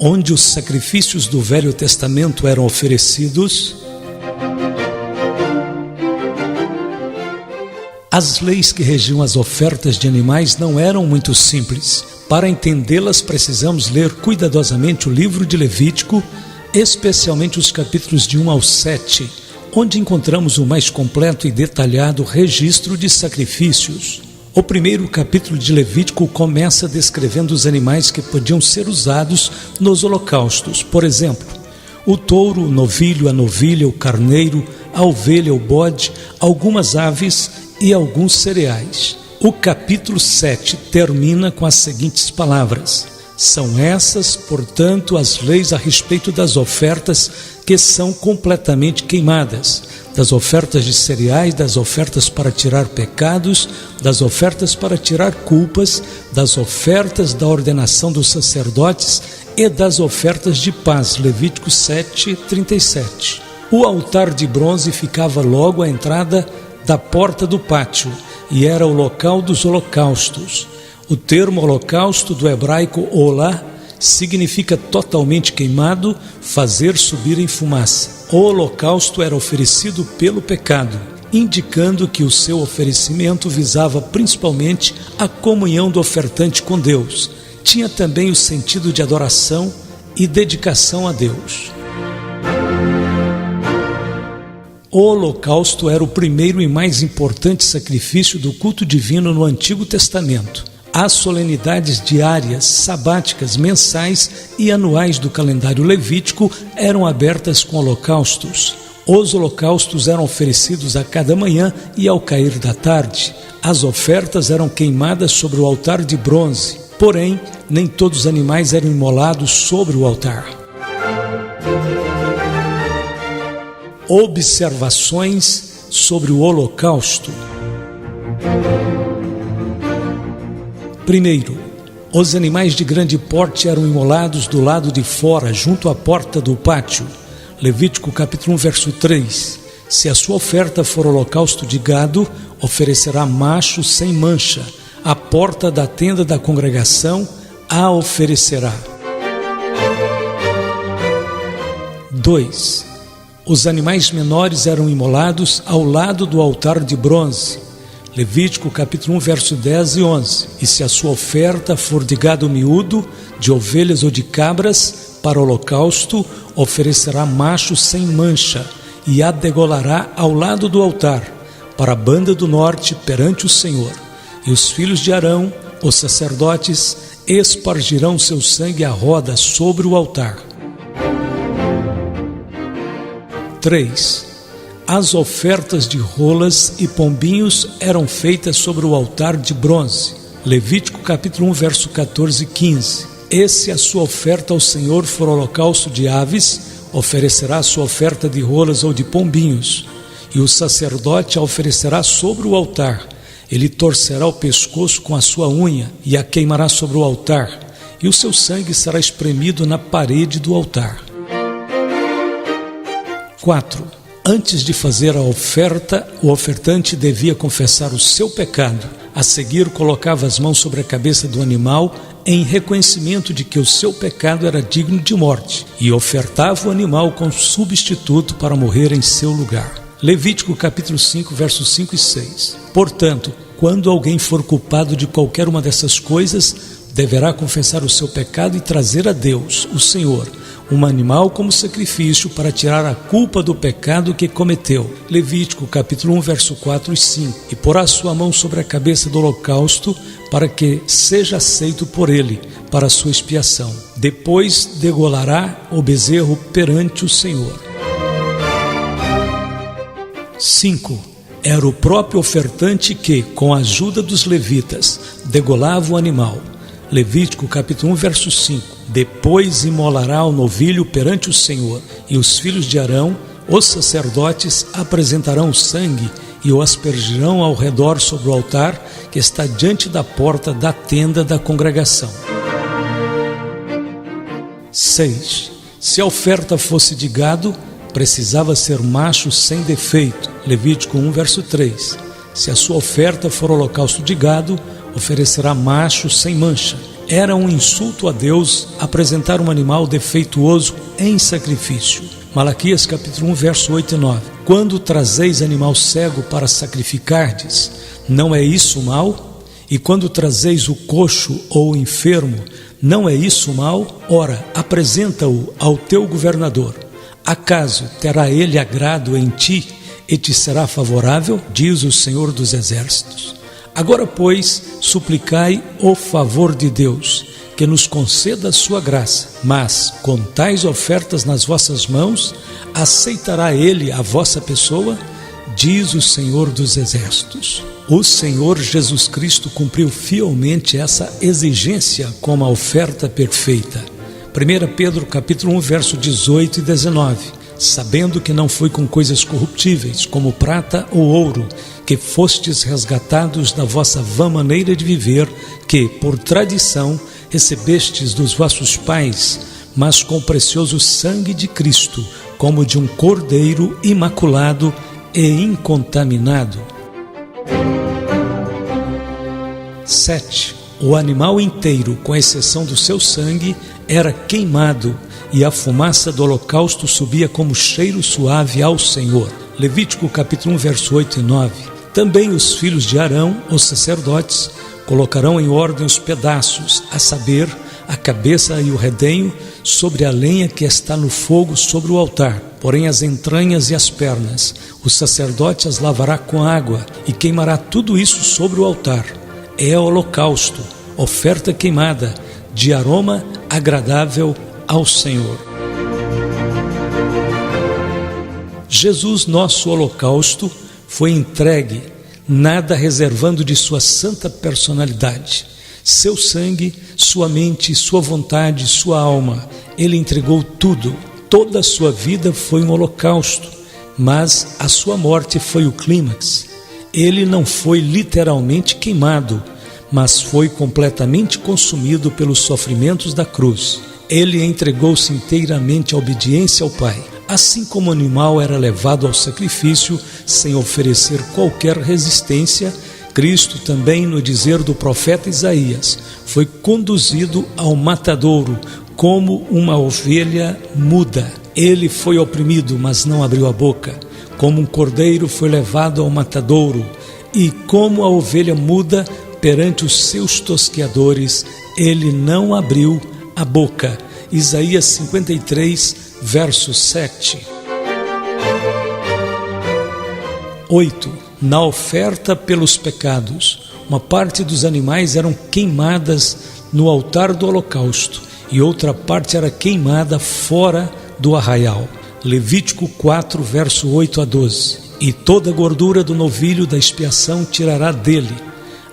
onde os sacrifícios do Velho Testamento eram oferecidos, as leis que regiam as ofertas de animais não eram muito simples. Para entendê-las, precisamos ler cuidadosamente o livro de Levítico, especialmente os capítulos de 1 ao 7, onde encontramos o mais completo e detalhado registro de sacrifícios. O primeiro capítulo de Levítico começa descrevendo os animais que podiam ser usados nos holocaustos. Por exemplo, o touro, o novilho, a novilha, o carneiro, a ovelha, o bode, algumas aves e alguns cereais. O capítulo 7 termina com as seguintes palavras: são essas, portanto, as leis a respeito das ofertas que são completamente queimadas, das ofertas de cereais, das ofertas para tirar pecados, das ofertas para tirar culpas, das ofertas da ordenação dos sacerdotes e das ofertas de paz. Levítico 7:37. O altar de bronze ficava logo à entrada da porta do pátio e era o local dos holocaustos. O termo holocausto, do hebraico olá, significa totalmente queimado, fazer subir em fumaça. O holocausto era oferecido pelo pecado, indicando que o seu oferecimento visava principalmente a comunhão do ofertante com Deus. Tinha também o sentido de adoração e dedicação a Deus. O holocausto era o primeiro e mais importante sacrifício do culto divino no Antigo Testamento. As solenidades diárias, sabáticas, mensais e anuais do calendário levítico eram abertas com holocaustos. Os holocaustos eram oferecidos a cada manhã e ao cair da tarde. As ofertas eram queimadas sobre o altar de bronze, porém, nem todos os animais eram imolados sobre o altar. Observações sobre o holocausto. Primeiro, os animais de grande porte eram imolados do lado de fora, junto à porta do pátio. Levítico capítulo 1, verso 3. Se a sua oferta for holocausto de gado, oferecerá macho sem mancha. À porta da tenda da congregação a oferecerá. 2. Os animais menores eram imolados ao lado do altar de bronze. Levítico capítulo 1, verso 10 e 11. E se a sua oferta for de gado miúdo, de ovelhas ou de cabras, para o holocausto, oferecerá macho sem mancha, e a degolará ao lado do altar, para a banda do norte, perante o Senhor. E os filhos de Arão, os sacerdotes, espargirão seu sangue à roda sobre o altar. 3. As ofertas de rolas e pombinhos eram feitas sobre o altar de bronze. Levítico capítulo 1, verso 14 e 15. E se a sua oferta ao Senhor for holocausto de aves, oferecerá a sua oferta de rolas ou de pombinhos. E o sacerdote a oferecerá sobre o altar. Ele torcerá o pescoço com a sua unha e a queimará sobre o altar. E o seu sangue será espremido na parede do altar. 4. Antes de fazer a oferta, o ofertante devia confessar o seu pecado. A seguir, colocava as mãos sobre a cabeça do animal em reconhecimento de que o seu pecado era digno de morte e ofertava o animal como substituto para morrer em seu lugar. Levítico capítulo 5, versos 5 e 6. Portanto, quando alguém for culpado de qualquer uma dessas coisas, deverá confessar o seu pecado e trazer a Deus, o Senhor, um animal como sacrifício para tirar a culpa do pecado que cometeu. Levítico capítulo 1, verso 4 e 5. E porá sua mão sobre a cabeça do holocausto para que seja aceito por ele, para a sua expiação. Depois degolará o bezerro perante o Senhor. 5. Era o próprio ofertante que, com a ajuda dos levitas, degolava o animal. Levítico capítulo 1, verso 5. Depois imolará o novilho perante o Senhor, e os filhos de Arão, os sacerdotes, apresentarão o sangue e o aspergirão ao redor sobre o altar que está diante da porta da tenda da congregação. 6. Se a oferta fosse de gado, precisava ser macho sem defeito. Levítico 1, verso 3. Se a sua oferta for holocausto de gado, oferecerá macho sem mancha. Era um insulto a Deus apresentar um animal defeituoso em sacrifício. Malaquias capítulo 1, verso 8 e 9. Quando trazeis animal cego para sacrificardes, não é isso mal? E quando trazeis o coxo ou o enfermo, não é isso mal? Ora, apresenta-o ao teu governador. Acaso terá ele agrado em ti e te será favorável? Diz o Senhor dos Exércitos. Agora, pois, suplicai o favor de Deus, que nos conceda a sua graça. Mas, com tais ofertas nas vossas mãos, aceitará ele a vossa pessoa? Diz o Senhor dos Exércitos. O Senhor Jesus Cristo cumpriu fielmente essa exigência como a oferta perfeita. 1 Pedro capítulo 1, verso 18 e 19. Sabendo que não foi com coisas corruptíveis, como prata ou ouro, que fostes resgatados da vossa vã maneira de viver, que, por tradição, recebestes dos vossos pais, mas com o precioso sangue de Cristo, como de um cordeiro imaculado e incontaminado. 7. O animal inteiro, com exceção do seu sangue, era queimado, e a fumaça do holocausto subia como cheiro suave ao Senhor. Levítico capítulo 1, verso 8 e 9. Também os filhos de Arão, os sacerdotes, colocarão em ordem os pedaços, a saber, a cabeça e o redenho, sobre a lenha que está no fogo sobre o altar. Porém as entranhas e as pernas, o sacerdote as lavará com água e queimará tudo isso sobre o altar. É holocausto, oferta queimada, de aroma agradável ao Senhor. Jesus, nosso holocausto, foi entregue, nada reservando de sua santa personalidade. Seu sangue, sua mente, sua vontade, sua alma, ele entregou tudo. Toda a sua vida foi um holocausto, mas a sua morte foi o clímax. Ele não foi literalmente queimado, mas foi completamente consumido pelos sofrimentos da cruz. Ele entregou-se inteiramente à obediência ao Pai. Assim como o animal era levado ao sacrifício sem oferecer qualquer resistência, Cristo também, no dizer do profeta Isaías, foi conduzido ao matadouro como uma ovelha muda. Ele foi oprimido, mas não abriu a boca. Como um cordeiro foi levado ao matadouro, e como a ovelha muda perante os seus tosqueadores, ele não abriu a boca. Isaías 53, verso 7. 8. Na oferta pelos pecados, uma parte dos animais eram queimadas no altar do holocausto e outra parte era queimada fora do arraial. Levítico 4, verso 8 a 12. E toda a gordura do novilho da expiação tirará dele,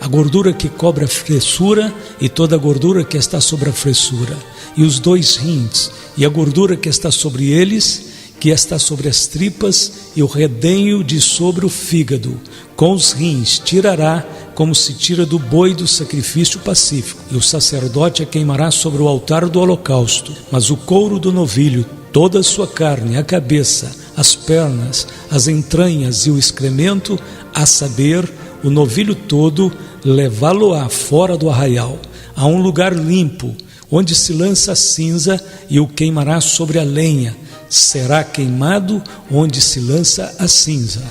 a gordura que cobre a fressura e toda a gordura que está sobre a fressura, e os 2 rins, e a gordura que está sobre eles, que está sobre as tripas, e o redenho de sobre o fígado. Com os rins tirará, como se tira do boi do sacrifício pacífico, e o sacerdote a queimará sobre o altar do holocausto. Mas o couro do novilho, toda a sua carne, a cabeça, as pernas, as entranhas e o excremento, a saber, o novilho todo, levá-lo-á fora do arraial, a um lugar limpo, onde se lança a cinza, e o queimará sobre a lenha. Será queimado onde se lança a cinza.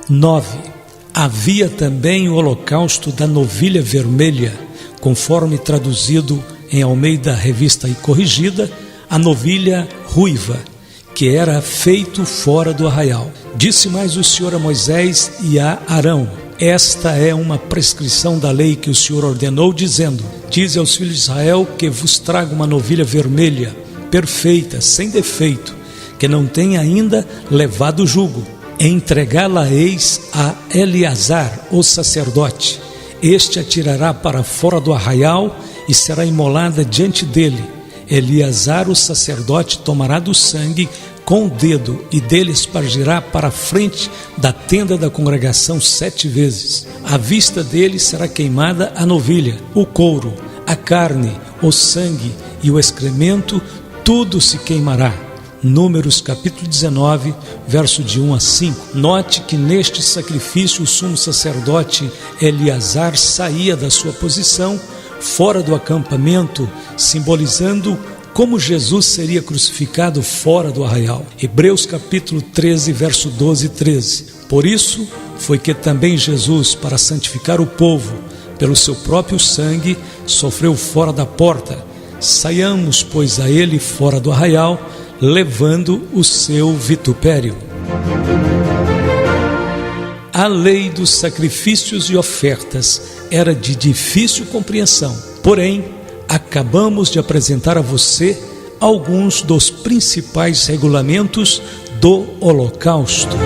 9. Havia também o holocausto da novilha vermelha, conforme traduzido em Almeida Revista e Corrigida, a novilha ruiva, que era feito fora do arraial. Disse mais o Senhor a Moisés e a Arão: esta é uma prescrição da lei que o Senhor ordenou, dizendo: dize aos filhos de Israel que vos traga uma novilha vermelha, perfeita, sem defeito, que não tenha ainda levado o jugo. Entregá-la-eis a Eleazar, o sacerdote. Este a tirará para fora do arraial e será imolada diante dele. Eleazar, o sacerdote, tomará do sangue com o dedo e dele espargirá para a frente da tenda da congregação 7 vezes. À vista dele será queimada a novilha, o couro, a carne, o sangue e o excremento, tudo se queimará. Números capítulo 19, verso de 1 a 5. Note que neste sacrifício o sumo sacerdote Eleazar saía da sua posição fora do acampamento, simbolizando como Jesus seria crucificado fora do arraial. Hebreus capítulo 13, verso 12 e 13. Por isso foi que também Jesus, para santificar o povo, pelo seu próprio sangue, sofreu fora da porta. Saiamos, pois, a ele fora do arraial, levando o seu vitupério. A lei dos sacrifícios e ofertas era de difícil compreensão, porém, acabamos de apresentar a você alguns dos principais regulamentos do holocausto.